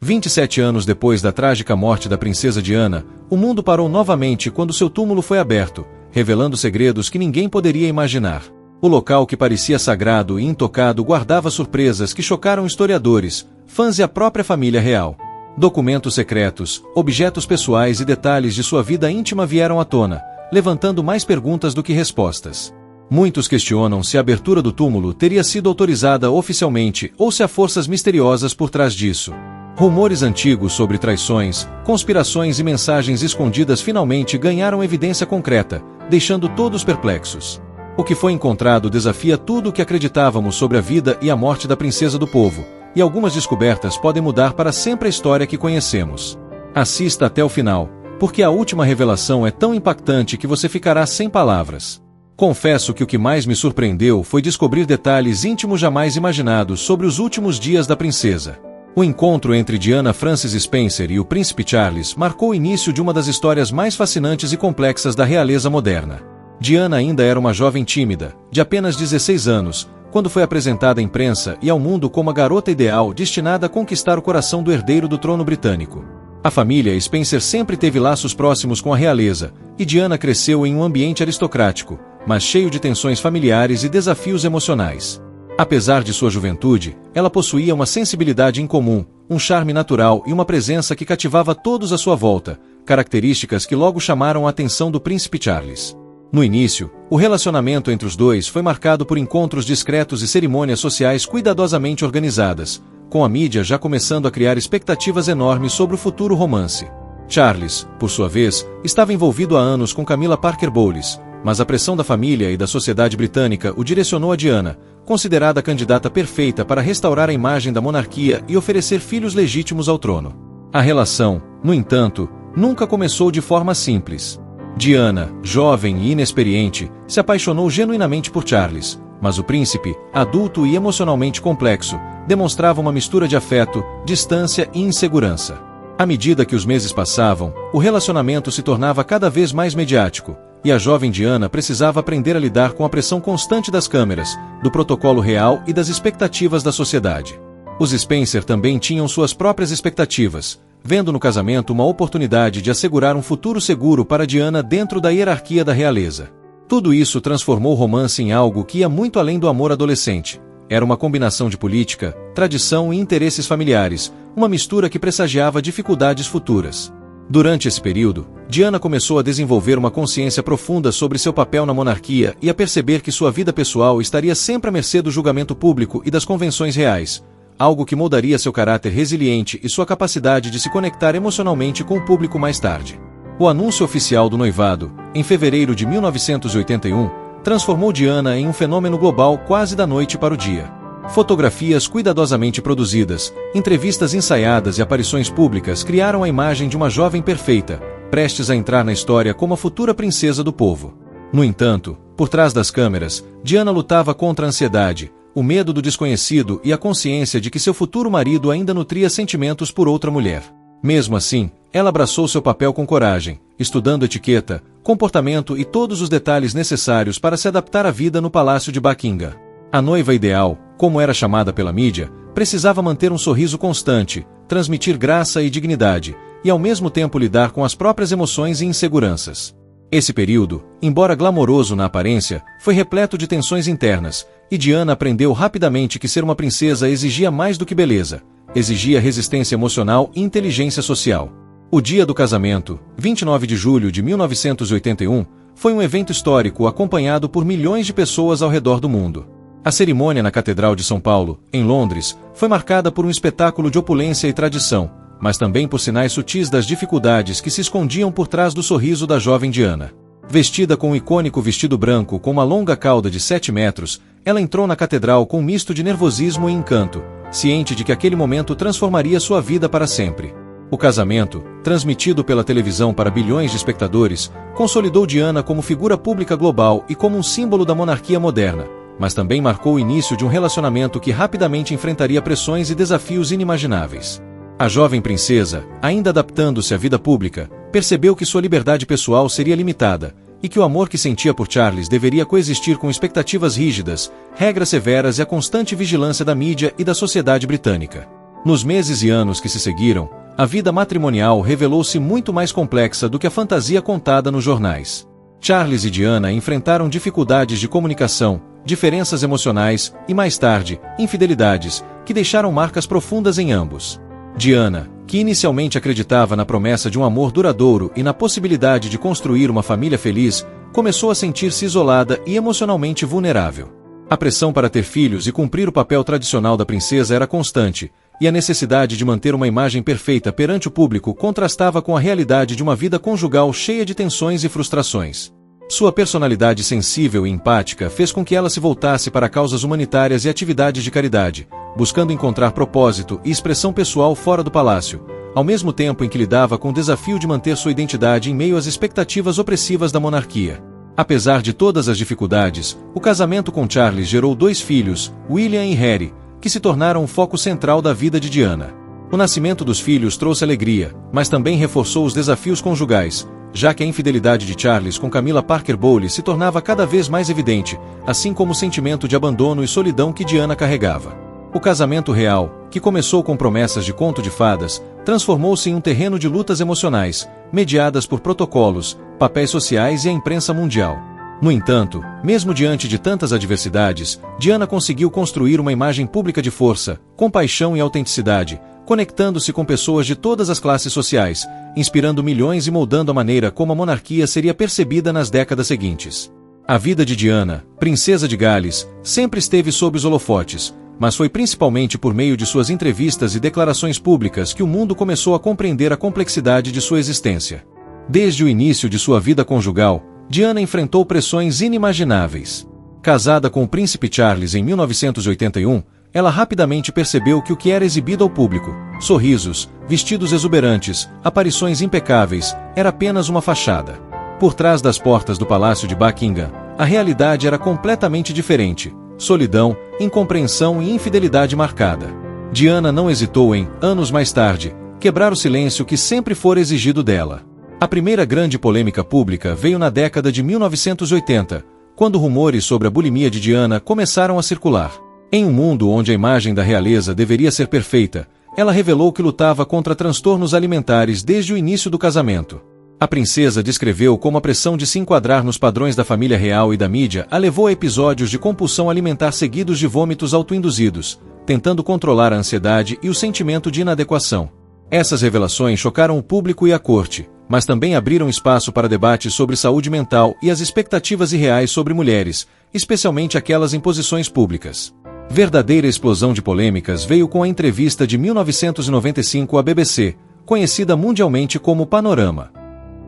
27 anos depois da trágica morte da princesa Diana, o mundo parou novamente quando seu túmulo foi aberto, revelando segredos que ninguém poderia imaginar. O local que parecia sagrado e intocado guardava surpresas que chocaram historiadores, fãs e a própria família real. Documentos secretos, objetos pessoais e detalhes de sua vida íntima vieram à tona, levantando mais perguntas do que respostas. Muitos questionam se a abertura do túmulo teria sido autorizada oficialmente ou se há forças misteriosas por trás disso. Rumores antigos sobre traições, conspirações e mensagens escondidas finalmente ganharam evidência concreta, deixando todos perplexos. O que foi encontrado desafia tudo o que acreditávamos sobre a vida e a morte da princesa do povo, e algumas descobertas podem mudar para sempre a história que conhecemos. Assista até o final, porque a última revelação é tão impactante que você ficará sem palavras. Confesso que o que mais me surpreendeu foi descobrir detalhes íntimos jamais imaginados sobre os últimos dias da princesa. O encontro entre Diana Frances Spencer e o príncipe Charles marcou o início de uma das histórias mais fascinantes e complexas da realeza moderna. Diana ainda era uma jovem tímida, de apenas 16 anos, quando foi apresentada à imprensa e ao mundo como a garota ideal destinada a conquistar o coração do herdeiro do trono britânico. A família Spencer sempre teve laços próximos com a realeza, e Diana cresceu em um ambiente aristocrático, mas cheio de tensões familiares e desafios emocionais. Apesar de sua juventude, ela possuía uma sensibilidade incomum, um charme natural e uma presença que cativava todos à sua volta, características que logo chamaram a atenção do príncipe Charles. No início, o relacionamento entre os dois foi marcado por encontros discretos e cerimônias sociais cuidadosamente organizadas, com a mídia já começando a criar expectativas enormes sobre o futuro romance. Charles, por sua vez, estava envolvido há anos com Camilla Parker Bowles, mas a pressão da família e da sociedade britânica o direcionou a Diana, considerada a candidata perfeita para restaurar a imagem da monarquia e oferecer filhos legítimos ao trono. A relação, no entanto, nunca começou de forma simples. Diana, jovem e inexperiente, se apaixonou genuinamente por Charles, mas o príncipe, adulto e emocionalmente complexo, demonstrava uma mistura de afeto, distância e insegurança. À medida que os meses passavam, o relacionamento se tornava cada vez mais mediático, e a jovem Diana precisava aprender a lidar com a pressão constante das câmeras, do protocolo real e das expectativas da sociedade. Os Spencer também tinham suas próprias expectativas, vendo no casamento uma oportunidade de assegurar um futuro seguro para Diana dentro da hierarquia da realeza. Tudo isso transformou o romance em algo que ia muito além do amor adolescente. Era uma combinação de política, tradição e interesses familiares, uma mistura que pressagiava dificuldades futuras. Durante esse período, Diana começou a desenvolver uma consciência profunda sobre seu papel na monarquia e a perceber que sua vida pessoal estaria sempre à mercê do julgamento público e das convenções reais, algo que moldaria seu caráter resiliente e sua capacidade de se conectar emocionalmente com o público mais tarde. O anúncio oficial do noivado, em fevereiro de 1981, transformou Diana em um fenômeno global quase da noite para o dia. Fotografias cuidadosamente produzidas, entrevistas ensaiadas e aparições públicas criaram a imagem de uma jovem perfeita, prestes a entrar na história como a futura princesa do povo. No entanto, por trás das câmeras, Diana lutava contra a ansiedade, o medo do desconhecido e a consciência de que seu futuro marido ainda nutria sentimentos por outra mulher. Mesmo assim, ela abraçou seu papel com coragem, estudando etiqueta, comportamento e todos os detalhes necessários para se adaptar à vida no Palácio de Buckingham. A noiva ideal, como era chamada pela mídia, precisava manter um sorriso constante, transmitir graça e dignidade, e ao mesmo tempo lidar com as próprias emoções e inseguranças. Esse período, embora glamouroso na aparência, foi repleto de tensões internas, e Diana aprendeu rapidamente que ser uma princesa exigia mais do que beleza, exigia resistência emocional e inteligência social. O dia do casamento, 29 de julho de 1981, foi um evento histórico acompanhado por milhões de pessoas ao redor do mundo. A cerimônia na Catedral de São Paulo, em Londres, foi marcada por um espetáculo de opulência e tradição, mas também por sinais sutis das dificuldades que se escondiam por trás do sorriso da jovem Diana. Vestida com um icônico vestido branco com uma longa cauda de 7 metros, ela entrou na catedral com um misto de nervosismo e encanto, ciente de que aquele momento transformaria sua vida para sempre. O casamento, transmitido pela televisão para bilhões de espectadores, consolidou Diana como figura pública global e como um símbolo da monarquia moderna, mas também marcou o início de um relacionamento que rapidamente enfrentaria pressões e desafios inimagináveis. A jovem princesa, ainda adaptando-se à vida pública, percebeu que sua liberdade pessoal seria limitada, e que o amor que sentia por Charles deveria coexistir com expectativas rígidas, regras severas e a constante vigilância da mídia e da sociedade britânica. Nos meses e anos que se seguiram, a vida matrimonial revelou-se muito mais complexa do que a fantasia contada nos jornais. Charles e Diana enfrentaram dificuldades de comunicação, diferenças emocionais e, mais tarde, infidelidades, que deixaram marcas profundas em ambos. Diana, que inicialmente acreditava na promessa de um amor duradouro e na possibilidade de construir uma família feliz, começou a sentir-se isolada e emocionalmente vulnerável. A pressão para ter filhos e cumprir o papel tradicional da princesa era constante, e a necessidade de manter uma imagem perfeita perante o público contrastava com a realidade de uma vida conjugal cheia de tensões e frustrações. Sua personalidade sensível e empática fez com que ela se voltasse para causas humanitárias e atividades de caridade, buscando encontrar propósito e expressão pessoal fora do palácio, ao mesmo tempo em que lidava com o desafio de manter sua identidade em meio às expectativas opressivas da monarquia. Apesar de todas as dificuldades, o casamento com Charles gerou 2 filhos, William e Harry, que se tornaram o foco central da vida de Diana. O nascimento dos filhos trouxe alegria, mas também reforçou os desafios conjugais, já que a infidelidade de Charles com Camilla Parker Bowles se tornava cada vez mais evidente, assim como o sentimento de abandono e solidão que Diana carregava. O casamento real, que começou com promessas de conto de fadas, transformou-se em um terreno de lutas emocionais, mediadas por protocolos, papéis sociais e a imprensa mundial. No entanto, mesmo diante de tantas adversidades, Diana conseguiu construir uma imagem pública de força, compaixão e autenticidade, conectando-se com pessoas de todas as classes sociais, inspirando milhões e moldando a maneira como a monarquia seria percebida nas décadas seguintes. A vida de Diana, princesa de Gales, sempre esteve sob os holofotes, mas foi principalmente por meio de suas entrevistas e declarações públicas que o mundo começou a compreender a complexidade de sua existência. Desde o início de sua vida conjugal, Diana enfrentou pressões inimagináveis. Casada com o príncipe Charles em 1981, ela rapidamente percebeu que o que era exibido ao público, sorrisos, vestidos exuberantes, aparições impecáveis, era apenas uma fachada. Por trás das portas do Palácio de Buckingham, a realidade era completamente diferente: solidão, incompreensão e infidelidade marcada. Diana não hesitou em, anos mais tarde, quebrar o silêncio que sempre fora exigido dela. A primeira grande polêmica pública veio na década de 1980, quando rumores sobre a bulimia de Diana começaram a circular. Em um mundo onde a imagem da realeza deveria ser perfeita, ela revelou que lutava contra transtornos alimentares desde o início do casamento. A princesa descreveu como a pressão de se enquadrar nos padrões da família real e da mídia a levou a episódios de compulsão alimentar seguidos de vômitos autoinduzidos, tentando controlar a ansiedade e o sentimento de inadequação. Essas revelações chocaram o público e a corte, mas também abriram espaço para debates sobre saúde mental e as expectativas irreais sobre mulheres, especialmente aquelas em posições públicas. Verdadeira explosão de polêmicas veio com a entrevista de 1995 à BBC, conhecida mundialmente como Panorama.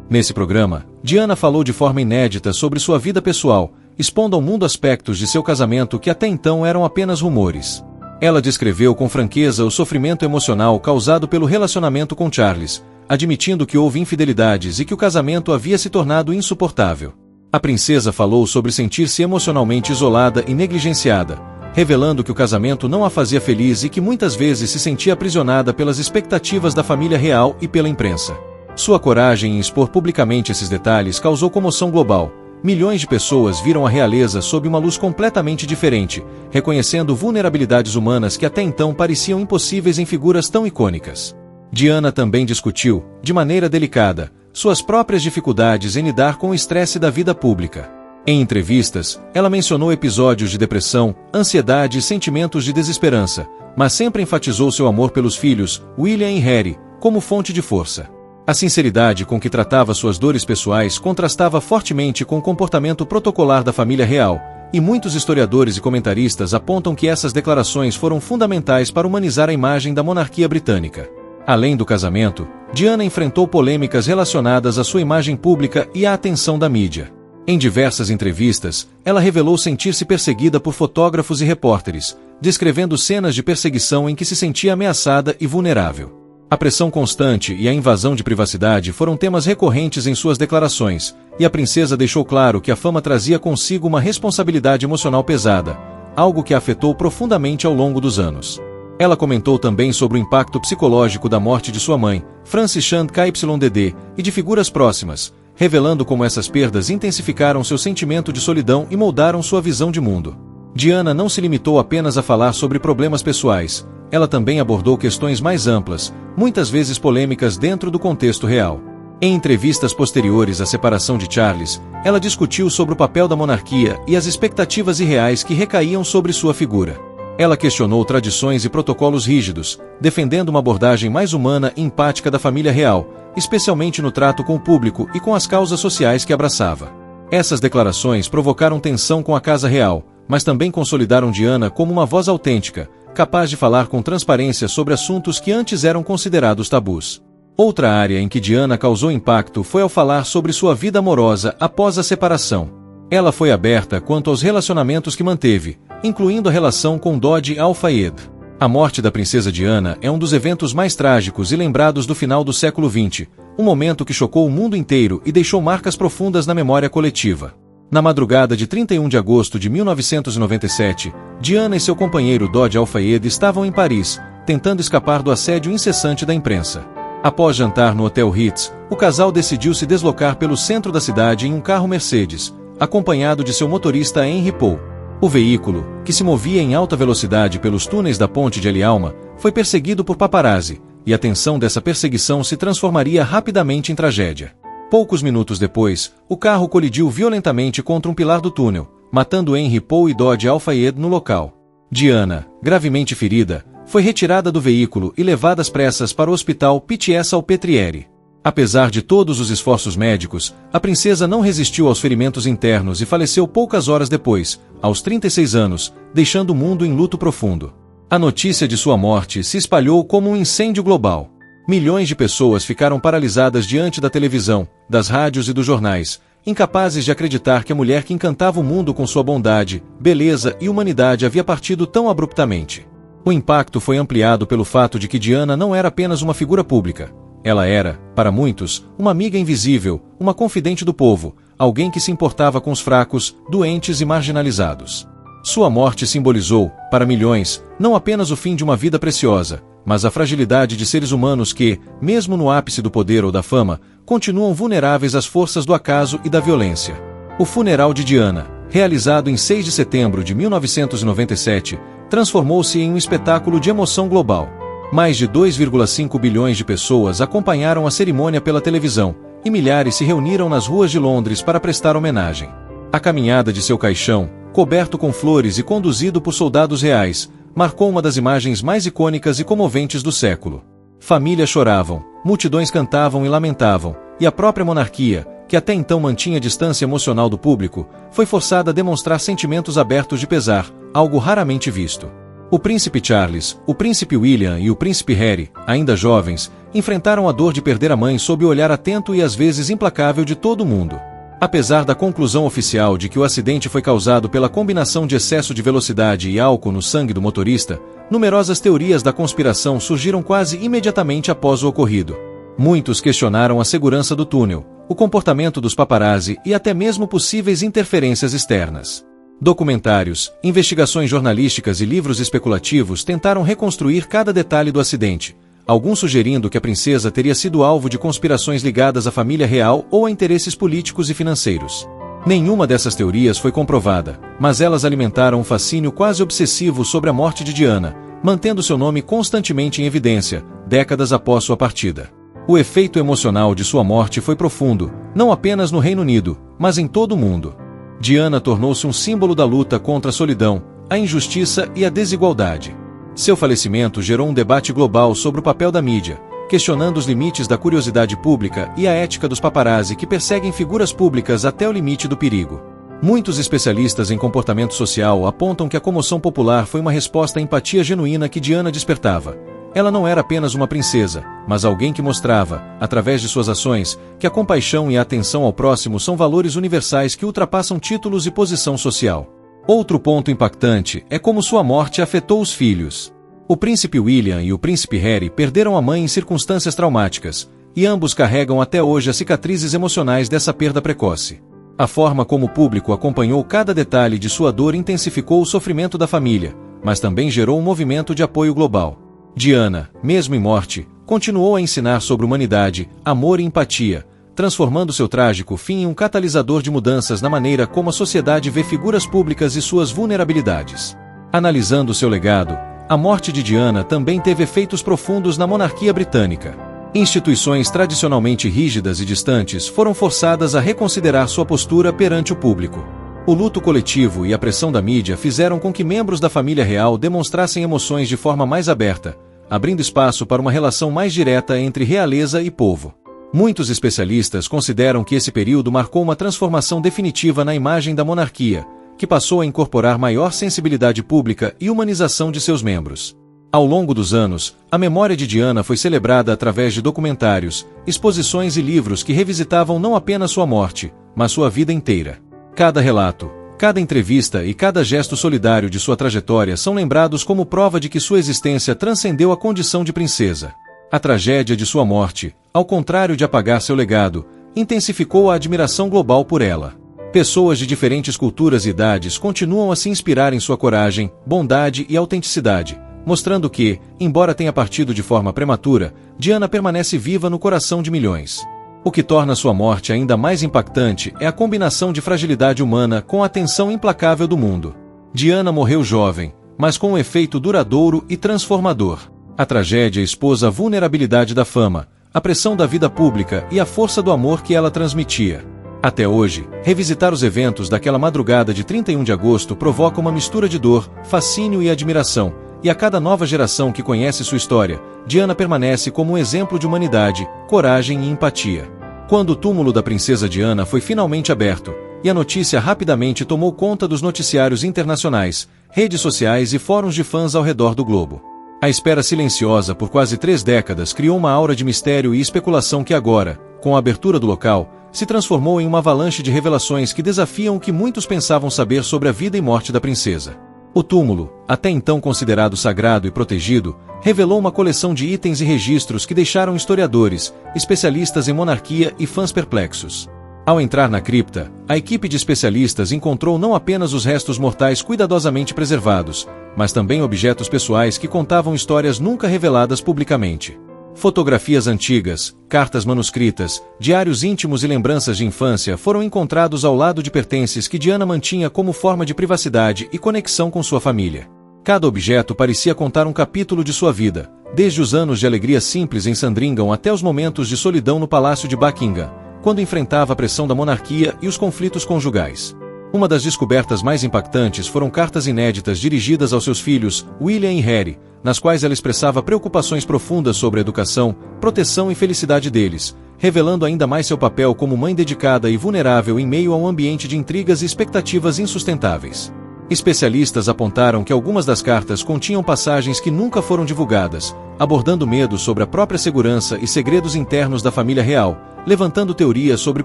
Nesse programa, Diana falou de forma inédita sobre sua vida pessoal, expondo ao mundo aspectos de seu casamento que até então eram apenas rumores. Ela descreveu com franqueza o sofrimento emocional causado pelo relacionamento com Charles, admitindo que houve infidelidades e que o casamento havia se tornado insuportável. A princesa falou sobre sentir-se emocionalmente isolada e negligenciada, revelando que o casamento não a fazia feliz e que muitas vezes se sentia aprisionada pelas expectativas da família real e pela imprensa. Sua coragem em expor publicamente esses detalhes causou comoção global. Milhões de pessoas viram a realeza sob uma luz completamente diferente, reconhecendo vulnerabilidades humanas que até então pareciam impossíveis em figuras tão icônicas. Diana também discutiu, de maneira delicada, suas próprias dificuldades em lidar com o estresse da vida pública. Em entrevistas, ela mencionou episódios de depressão, ansiedade e sentimentos de desesperança, mas sempre enfatizou seu amor pelos filhos, William e Harry, como fonte de força. A sinceridade com que tratava suas dores pessoais contrastava fortemente com o comportamento protocolar da família real, e muitos historiadores e comentaristas apontam que essas declarações foram fundamentais para humanizar a imagem da monarquia britânica. Além do casamento, Diana enfrentou polêmicas relacionadas à sua imagem pública e à atenção da mídia. Em diversas entrevistas, ela revelou sentir-se perseguida por fotógrafos e repórteres, descrevendo cenas de perseguição em que se sentia ameaçada e vulnerável. A pressão constante e a invasão de privacidade foram temas recorrentes em suas declarações, e a princesa deixou claro que a fama trazia consigo uma responsabilidade emocional pesada, algo que a afetou profundamente ao longo dos anos. Ela comentou também sobre o impacto psicológico da morte de sua mãe, Frances Chand KYDD, e de figuras próximas, revelando como essas perdas intensificaram seu sentimento de solidão e moldaram sua visão de mundo. Diana não se limitou apenas a falar sobre problemas pessoais, ela também abordou questões mais amplas, muitas vezes polêmicas dentro do contexto real. Em entrevistas posteriores à separação de Charles, ela discutiu sobre o papel da monarquia e as expectativas irreais que recaíam sobre sua figura. Ela questionou tradições e protocolos rígidos, defendendo uma abordagem mais humana e empática da família real, especialmente no trato com o público e com as causas sociais que abraçava. Essas declarações provocaram tensão com a Casa Real, mas também consolidaram Diana como uma voz autêntica, capaz de falar com transparência sobre assuntos que antes eram considerados tabus. Outra área em que Diana causou impacto foi ao falar sobre sua vida amorosa após a separação. Ela foi aberta quanto aos relacionamentos que manteve, incluindo a relação com Dodi Al-Fayed. A morte da princesa Diana é um dos eventos mais trágicos e lembrados do final do século XX, um momento que chocou o mundo inteiro e deixou marcas profundas na memória coletiva. Na madrugada de 31 de agosto de 1997, Diana e seu companheiro Dodi Al-Fayed estavam em Paris, tentando escapar do assédio incessante da imprensa. Após jantar no Hotel Ritz, o casal decidiu se deslocar pelo centro da cidade em um carro Mercedes, acompanhado de seu motorista Henry Paul. O veículo, que se movia em alta velocidade pelos túneis da ponte de El Alma, foi perseguido por paparazzi, e a tensão dessa perseguição se transformaria rapidamente em tragédia. Poucos minutos depois, o carro colidiu violentamente contra um pilar do túnel, matando Henry Paul e Dodi Al-Fayed no local. Diana, gravemente ferida, foi retirada do veículo e levada às pressas para o hospital Pitié-Salpêtrière. Apesar de todos os esforços médicos, a princesa não resistiu aos ferimentos internos e faleceu poucas horas depois, aos 36 anos, deixando o mundo em luto profundo. A notícia de sua morte se espalhou como um incêndio global. Milhões de pessoas ficaram paralisadas diante da televisão, das rádios e dos jornais, incapazes de acreditar que a mulher que encantava o mundo com sua bondade, beleza e humanidade havia partido tão abruptamente. O impacto foi ampliado pelo fato de que Diana não era apenas uma figura pública. Ela era, para muitos, uma amiga invisível, uma confidente do povo, alguém que se importava com os fracos, doentes e marginalizados. Sua morte simbolizou, para milhões, não apenas o fim de uma vida preciosa, mas a fragilidade de seres humanos que, mesmo no ápice do poder ou da fama, continuam vulneráveis às forças do acaso e da violência. O funeral de Diana, realizado em 6 de setembro de 1997, transformou-se em um espetáculo de emoção global. Mais de 2,5 bilhões de pessoas acompanharam a cerimônia pela televisão, e milhares se reuniram nas ruas de Londres para prestar homenagem. A caminhada de seu caixão, coberto com flores e conduzido por soldados reais, marcou uma das imagens mais icônicas e comoventes do século. Famílias choravam, multidões cantavam e lamentavam, e a própria monarquia, que até então mantinha distância emocional do público, foi forçada a demonstrar sentimentos abertos de pesar, algo raramente visto. O príncipe Charles, o príncipe William e o príncipe Harry, ainda jovens, enfrentaram a dor de perder a mãe sob o olhar atento e às vezes implacável de todo o mundo. Apesar da conclusão oficial de que o acidente foi causado pela combinação de excesso de velocidade e álcool no sangue do motorista, numerosas teorias da conspiração surgiram quase imediatamente após o ocorrido. Muitos questionaram a segurança do túnel, o comportamento dos paparazzi e até mesmo possíveis interferências externas. Documentários, investigações jornalísticas e livros especulativos tentaram reconstruir cada detalhe do acidente, alguns sugerindo que a princesa teria sido alvo de conspirações ligadas à família real ou a interesses políticos e financeiros. Nenhuma dessas teorias foi comprovada, mas elas alimentaram um fascínio quase obsessivo sobre a morte de Diana, mantendo seu nome constantemente em evidência, décadas após sua partida. O efeito emocional de sua morte foi profundo, não apenas no Reino Unido, mas em todo o mundo. Diana tornou-se um símbolo da luta contra a solidão, a injustiça e a desigualdade. Seu falecimento gerou um debate global sobre o papel da mídia, questionando os limites da curiosidade pública e a ética dos paparazzi que perseguem figuras públicas até o limite do perigo. Muitos especialistas em comportamento social apontam que a comoção popular foi uma resposta à empatia genuína que Diana despertava. Ela não era apenas uma princesa, mas alguém que mostrava, através de suas ações, que a compaixão e a atenção ao próximo são valores universais que ultrapassam títulos e posição social. Outro ponto impactante é como sua morte afetou os filhos. O príncipe William e o príncipe Harry perderam a mãe em circunstâncias traumáticas, e ambos carregam até hoje as cicatrizes emocionais dessa perda precoce. A forma como o público acompanhou cada detalhe de sua dor intensificou o sofrimento da família, mas também gerou um movimento de apoio global. Diana, mesmo em morte, continuou a ensinar sobre humanidade, amor e empatia, transformando seu trágico fim em um catalisador de mudanças na maneira como a sociedade vê figuras públicas e suas vulnerabilidades. Analisando seu legado, a morte de Diana também teve efeitos profundos na monarquia britânica. Instituições tradicionalmente rígidas e distantes foram forçadas a reconsiderar sua postura perante o público. O luto coletivo e a pressão da mídia fizeram com que membros da família real demonstrassem emoções de forma mais aberta, abrindo espaço para uma relação mais direta entre realeza e povo. Muitos especialistas consideram que esse período marcou uma transformação definitiva na imagem da monarquia, que passou a incorporar maior sensibilidade pública e humanização de seus membros. Ao longo dos anos, a memória de Diana foi celebrada através de documentários, exposições e livros que revisitavam não apenas sua morte, mas sua vida inteira. Cada relato, cada entrevista e cada gesto solidário de sua trajetória são lembrados como prova de que sua existência transcendeu a condição de princesa. A tragédia de sua morte, ao contrário de apagar seu legado, intensificou a admiração global por ela. Pessoas de diferentes culturas e idades continuam a se inspirar em sua coragem, bondade e autenticidade, mostrando que, embora tenha partido de forma prematura, Diana permanece viva no coração de milhões. O que torna sua morte ainda mais impactante é a combinação de fragilidade humana com a atenção implacável do mundo. Diana morreu jovem, mas com um efeito duradouro e transformador. A tragédia expôs a vulnerabilidade da fama, a pressão da vida pública e a força do amor que ela transmitia. Até hoje, revisitar os eventos daquela madrugada de 31 de agosto provoca uma mistura de dor, fascínio e admiração, e a cada nova geração que conhece sua história, Diana permanece como um exemplo de humanidade, coragem e empatia. Quando o túmulo da princesa Diana foi finalmente aberto, e a notícia rapidamente tomou conta dos noticiários internacionais, redes sociais e fóruns de fãs ao redor do globo. A espera silenciosa por quase 3 décadas criou uma aura de mistério e especulação que agora, com a abertura do local, se transformou em uma avalanche de revelações que desafiam o que muitos pensavam saber sobre a vida e morte da princesa. O túmulo, até então considerado sagrado e protegido, revelou uma coleção de itens e registros que deixaram historiadores, especialistas em monarquia e fãs perplexos. Ao entrar na cripta, a equipe de especialistas encontrou não apenas os restos mortais cuidadosamente preservados, mas também objetos pessoais que contavam histórias nunca reveladas publicamente. Fotografias antigas, cartas manuscritas, diários íntimos e lembranças de infância foram encontrados ao lado de pertences que Diana mantinha como forma de privacidade e conexão com sua família. Cada objeto parecia contar um capítulo de sua vida, desde os anos de alegria simples em Sandringham até os momentos de solidão no Palácio de Buckingham, quando enfrentava a pressão da monarquia e os conflitos conjugais. Uma das descobertas mais impactantes foram cartas inéditas dirigidas aos seus filhos, William e Harry, nas quais ela expressava preocupações profundas sobre a educação, proteção e felicidade deles, revelando ainda mais seu papel como mãe dedicada e vulnerável em meio a um ambiente de intrigas e expectativas insustentáveis. Especialistas apontaram que algumas das cartas continham passagens que nunca foram divulgadas, abordando medos sobre a própria segurança e segredos internos da família real, levantando teorias sobre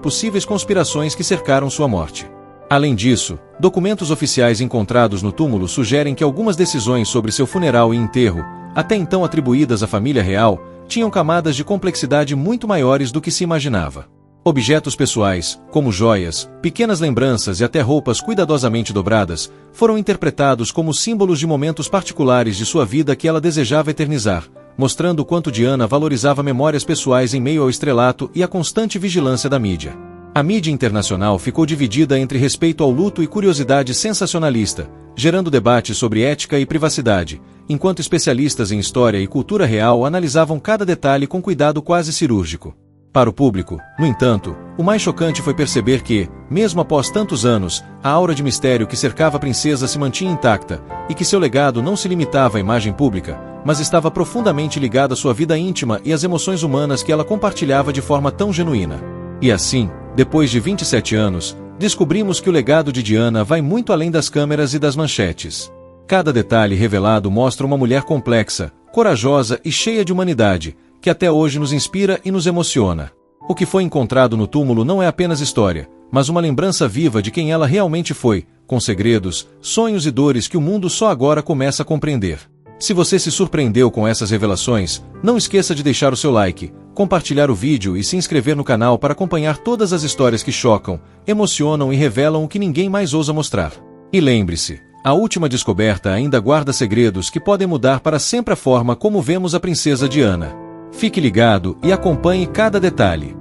possíveis conspirações que cercaram sua morte. Além disso, documentos oficiais encontrados no túmulo sugerem que algumas decisões sobre seu funeral e enterro, até então atribuídas à família real, tinham camadas de complexidade muito maiores do que se imaginava. Objetos pessoais, como joias, pequenas lembranças e até roupas cuidadosamente dobradas, foram interpretados como símbolos de momentos particulares de sua vida que ela desejava eternizar, mostrando o quanto Diana valorizava memórias pessoais em meio ao estrelato e à constante vigilância da mídia. A mídia internacional ficou dividida entre respeito ao luto e curiosidade sensacionalista, gerando debates sobre ética e privacidade, enquanto especialistas em história e cultura real analisavam cada detalhe com cuidado quase cirúrgico. Para o público, no entanto, o mais chocante foi perceber que, mesmo após tantos anos, a aura de mistério que cercava a princesa se mantinha intacta, e que seu legado não se limitava à imagem pública, mas estava profundamente ligado à sua vida íntima e às emoções humanas que ela compartilhava de forma tão genuína. E assim, depois de 27 anos, descobrimos que o legado de Diana vai muito além das câmeras e das manchetes. Cada detalhe revelado mostra uma mulher complexa, corajosa e cheia de humanidade, que até hoje nos inspira e nos emociona. O que foi encontrado no túmulo não é apenas história, mas uma lembrança viva de quem ela realmente foi, com segredos, sonhos e dores que o mundo só agora começa a compreender. Se você se surpreendeu com essas revelações, não esqueça de deixar o seu like, compartilhar o vídeo e se inscrever no canal para acompanhar todas as histórias que chocam, emocionam e revelam o que ninguém mais ousa mostrar. E lembre-se, a última descoberta ainda guarda segredos que podem mudar para sempre a forma como vemos a princesa Diana. Fique ligado e acompanhe cada detalhe.